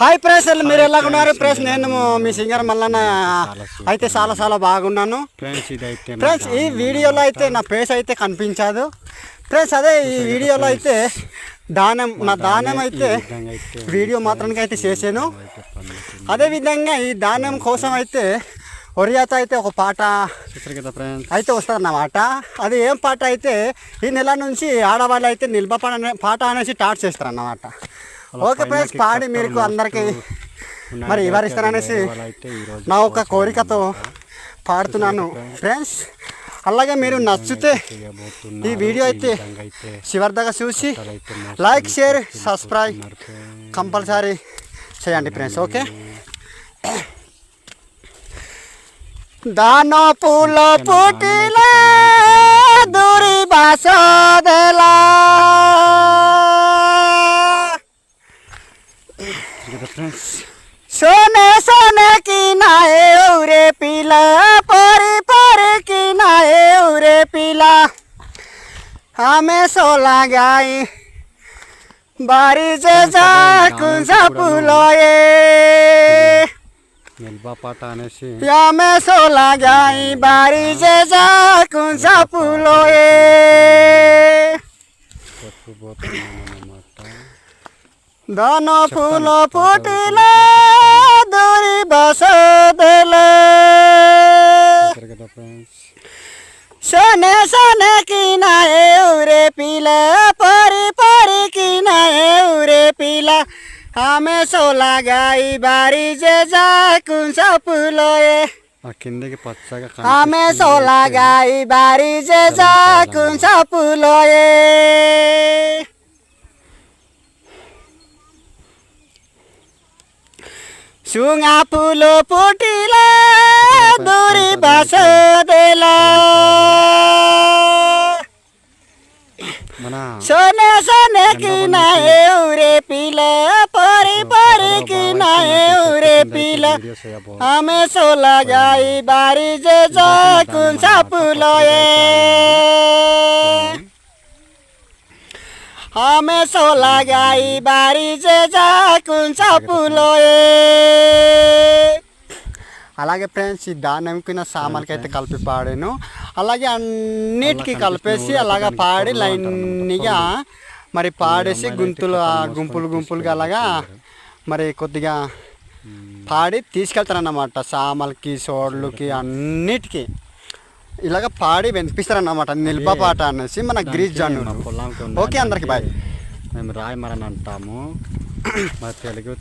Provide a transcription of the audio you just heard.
Hi friends, మీరు ఎలా ఉన్నారు ఫ్రెండ్స్? నేను మీ సింగర్ మల్లన్న అయితే చాలా బాగున్నాను ఫ్రెండ్స్. ఈ వీడియోలో అయితే నా ఫేస్ అయితే కనిపించదు ఫ్రెండ్స్. అదే ఈ వీడియోలో అయితే నా దానం అయితే వీడియో మాత్రానికి అయితే చేసాను. అదేవిధంగా ఈ దానం కోసం అయితే ఒరియాతో అయితే ఒక పాట అయితే వస్తుందన్నమాట. అది ఏం పాట అయితే ఈ నెల నుంచి ఆడవాళ్ళు అయితే నిల్వ పాట అనేసి స్టార్ట్ చేస్తారన్నమాట. ఓకే ఫ్రెండ్స్, పాడి మీకు అందరికీ మరి వివరిస్తారనేసి నా ఒక కోరికతో పాడుతున్నాను ఫ్రెండ్స్. అలాగే మీరు నచ్చితే ఈ వీడియో అయితే చివరిదాకా చూసి లైక్, షేర్, సబ్స్క్రైబ్ కంపల్సరీ చేయండి ఫ్రెండ్స్. ఓకే. దానో పూల పుట్టిలా దూరి బాసోదలా सोने सोने की नाए उरे पीला परी परी की नाए उरे पीला हमें सोला गाई बारी जे जा कुंसा पुलोए हमें सोला गाई बारी जे जा कुंसा पुलोए दानो फूलो फूटिले दूरी बसोदले सोने सोने की नाए उरे पीला परी परी की नाए उरे पीला हमें सोला गाई बारी जे जा कुंसा पुलोए हमें सोला गाई बारी जे जा कुंसा पुलोए सुंगा फूलो फुटिला दूरी बसोदला सोने सोने की नाए उरे पीला परी परी की नाए उरे पीला हमें सोला गाई बारी जे जा कुंसा पुलोए हमें सोला गाई बारी जे जा कुंसा पुलोए. అలాగే ఫ్రెండ్స్, ఈ దానంకి నా సామాన్కి అయితే కలిపి పాడాను. అలాగే అన్నిటికీ కలిపేసి అలాగా పాడి లైన్గా మరి పాడేసి గుంపులుగా అలాగా మరి కొద్దిగా పాడి తీసుకెళ్తారన్నమాట. సామాన్లకి, సోడ్లకి, అన్నిటికీ ఇలాగ పాడి వినిపిస్తారన్నమాట. నిల్వ పాట అనేసి మన గిరీష్ జాను. ఓకే, అందరికి బాయ్. మేము రాయమరని అంటాము. మరి తెలుగు